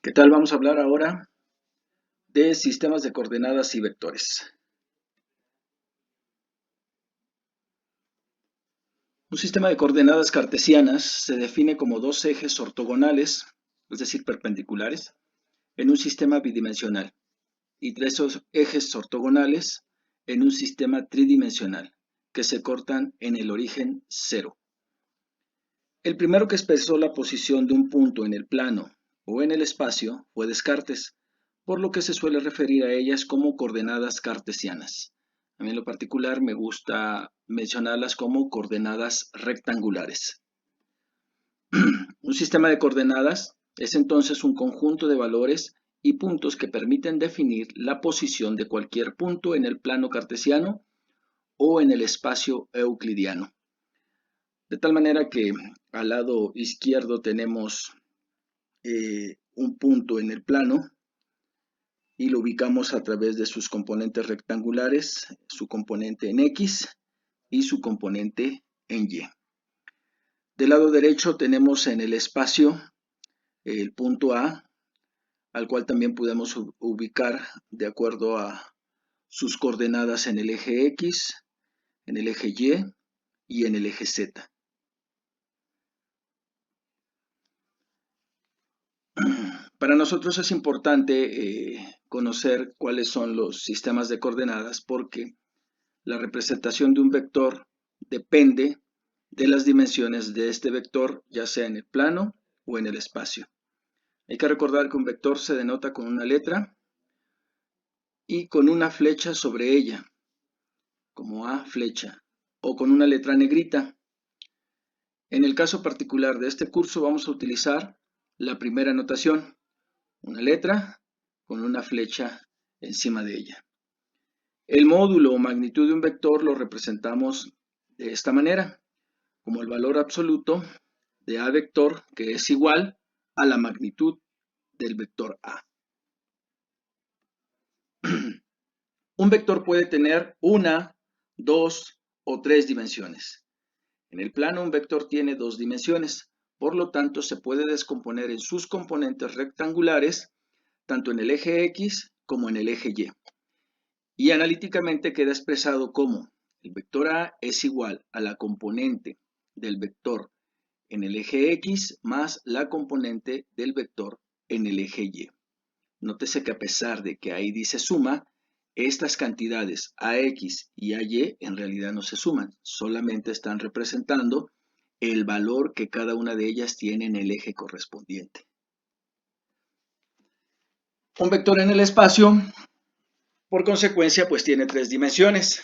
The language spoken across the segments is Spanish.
¿Qué tal? Vamos a hablar ahora de sistemas de coordenadas y vectores. Un sistema de coordenadas cartesianas se define como dos ejes ortogonales, es decir, perpendiculares, en un sistema bidimensional y tres ejes ortogonales en un sistema tridimensional que se cortan en el origen cero. El primero que expresó la posición de un punto en el plano o en el espacio fue Descartes, por lo que se suele referir a ellas como coordenadas cartesianas. A mí en lo particular me gusta mencionarlas como coordenadas rectangulares. Un sistema de coordenadas es entonces un conjunto de valores y puntos que permiten definir la posición de cualquier punto en el plano cartesiano o en el espacio euclidiano. De tal manera que al lado izquierdo tenemos un punto en el plano y lo ubicamos a través de sus componentes rectangulares, su componente en X y su componente en Y. Del lado derecho tenemos en el espacio el punto A, al cual también podemos ubicar de acuerdo a sus coordenadas en el eje X, en el eje Y y en el eje Z. Para nosotros es importante conocer cuáles son los sistemas de coordenadas porque la representación de un vector depende de las dimensiones de este vector, ya sea en el plano o en el espacio. Hay que recordar que un vector se denota con una letra y con una flecha sobre ella, como A flecha, o con una letra negrita. En el caso particular de este curso vamos a utilizar la primera notación, una letra con una flecha encima de ella. El módulo o magnitud de un vector lo representamos de esta manera, como el valor absoluto de A vector, que es igual a la magnitud del vector A. Un vector puede tener una, dos o tres dimensiones. En el plano un vector tiene dos dimensiones, por lo tanto se puede descomponer en sus componentes rectangulares, tanto en el eje X como en el eje Y. Y analíticamente queda expresado como el vector A es igual a la componente del vector en el eje X más la componente del vector en el eje Y. Nótese que a pesar de que ahí dice suma, estas cantidades AX y AY en realidad no se suman, solamente están representando el valor que cada una de ellas tiene en el eje correspondiente. Un vector en el espacio, por consecuencia, pues tiene tres dimensiones.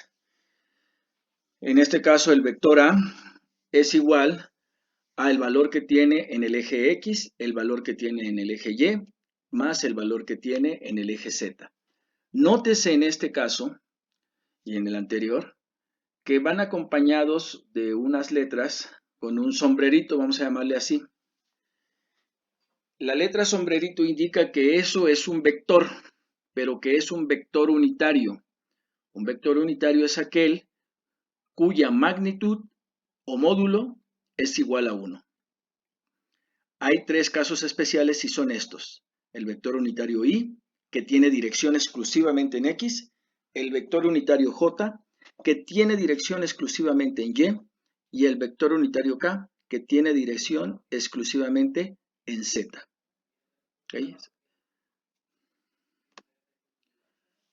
En este caso, el vector A es igual al valor que tiene en el eje X, el valor que tiene en el eje Y, más el valor que tiene en el eje Z. Nótese en este caso, y en el anterior, que van acompañados de unas letras con un sombrerito, vamos a llamarle así. La letra sombrerito indica que eso es un vector, pero que es un vector unitario. Un vector unitario es aquel cuya magnitud o módulo es igual a 1. Hay tres casos especiales y son estos. El vector unitario Y, que tiene dirección exclusivamente en X, el vector unitario J, que tiene dirección exclusivamente en Y el vector unitario K, que tiene dirección exclusivamente en Z. ¿Okay?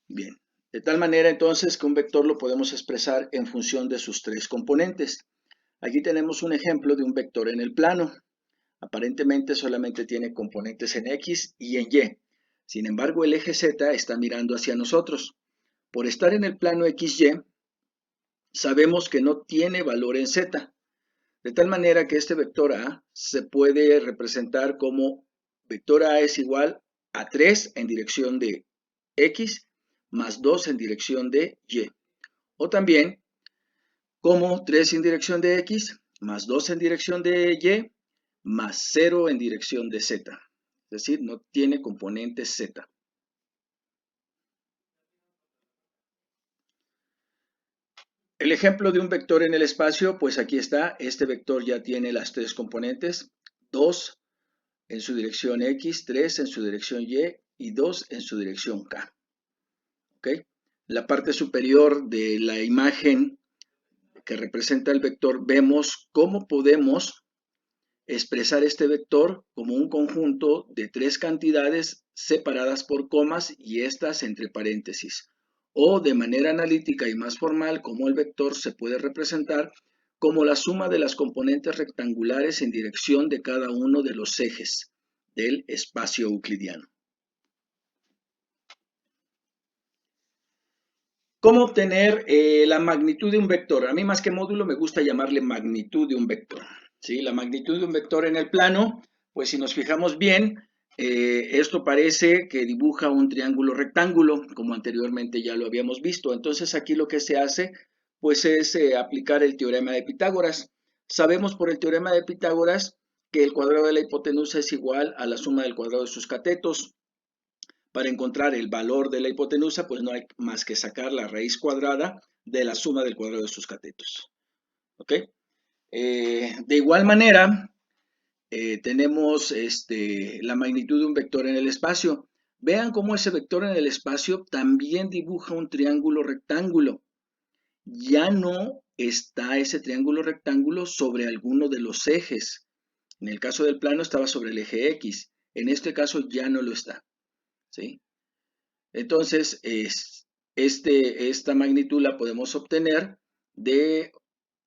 Bien, de tal manera entonces que un vector lo podemos expresar en función de sus tres componentes. Aquí tenemos un ejemplo de un vector en el plano. Aparentemente solamente tiene componentes en X y en Y. Sin embargo, el eje Z está mirando hacia nosotros. Por estar en el plano XY, sabemos que no tiene valor en Z. De tal manera que este vector A se puede representar como vector A es igual a 3 en dirección de X más 2 en dirección de Y. O también como 3 en dirección de X más 2 en dirección de Y más 0 en dirección de Z. Es decir, no tiene componente Z. El ejemplo de un vector en el espacio, pues aquí está. Este vector ya tiene las tres componentes. 2 en su dirección X, 3 en su dirección Y y 2 en su dirección K. ¿Ok? La parte superior de la imagen que representa el vector, vemos cómo podemos expresar este vector como un conjunto de tres cantidades separadas por comas y estas entre paréntesis. O de manera analítica y más formal, como el vector se puede representar como la suma de las componentes rectangulares en dirección de cada uno de los ejes del espacio euclidiano. ¿Cómo obtener la magnitud de un vector? A mí más que módulo me gusta llamarle magnitud de un vector. ¿Sí? La magnitud de un vector en el plano, pues si nos fijamos bien, esto parece que dibuja un triángulo rectángulo, como anteriormente ya lo habíamos visto. Entonces aquí lo que se hace, pues es aplicar el teorema de Pitágoras. Sabemos por el teorema de Pitágoras que el cuadrado de la hipotenusa es igual a la suma del cuadrado de sus catetos. Para encontrar el valor de la hipotenusa, pues no hay más que sacar la raíz cuadrada de la suma del cuadrado de sus catetos. ¿Ok? De igual manera, tenemos la magnitud de un vector en el espacio. Vean cómo ese vector en el espacio también dibuja un triángulo rectángulo. Ya no está ese triángulo rectángulo sobre alguno de los ejes. En el caso del plano estaba sobre el eje X. En este caso ya no lo está. ¿Sí? Entonces, esta magnitud la podemos obtener de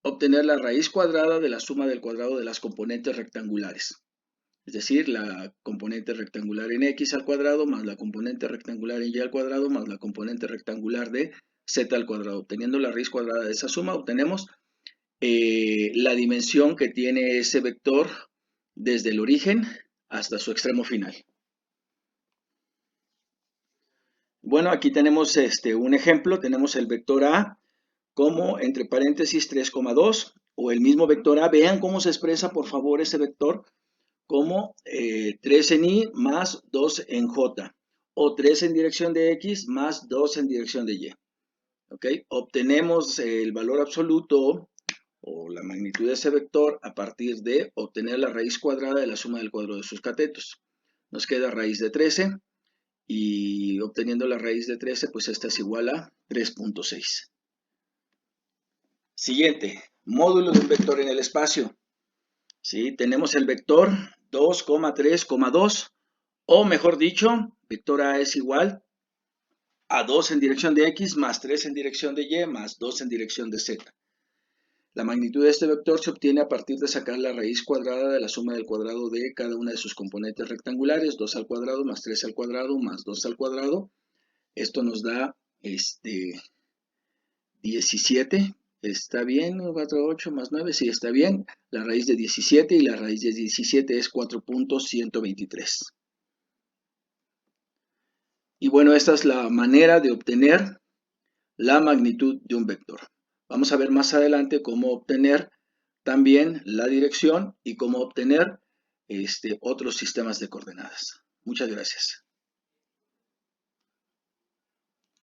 obtener la raíz cuadrada de la suma del cuadrado de las componentes rectangulares. Es decir, la componente rectangular en x al cuadrado más la componente rectangular en y al cuadrado más la componente rectangular de z al cuadrado. Obteniendo la raíz cuadrada de esa suma, obtenemos la dimensión que tiene ese vector desde el origen hasta su extremo final. Bueno, aquí tenemos un ejemplo, tenemos el vector A como entre paréntesis 3,2 o el mismo vector A. Vean cómo se expresa por favor ese vector como 3 en Y más 2 en J o 3 en dirección de X más 2 en dirección de Y. ¿Ok? Obtenemos el valor absoluto o la magnitud de ese vector a partir de obtener la raíz cuadrada de la suma del cuadrado de sus catetos. Nos queda raíz de 13. Y obteniendo la raíz de 13, pues esta es igual a 3.6. Siguiente, módulo de un vector en el espacio. ¿Sí? Tenemos el vector 2,3,2, o mejor dicho, vector A es igual a 2 en dirección de X más 3 en dirección de Y más 2 en dirección de Z. La magnitud de este vector se obtiene a partir de sacar la raíz cuadrada de la suma del cuadrado de cada una de sus componentes rectangulares, 2 al cuadrado más 3 al cuadrado más 2 al cuadrado. Esto nos da 17, ¿está bien? 4, 8 más 9, sí, está bien. La raíz de 17 y la raíz de 17 es 4.123. Y bueno, esta es la manera de obtener la magnitud de un vector. Vamos a ver más adelante cómo obtener también la dirección y cómo obtener otros sistemas de coordenadas. Muchas gracias.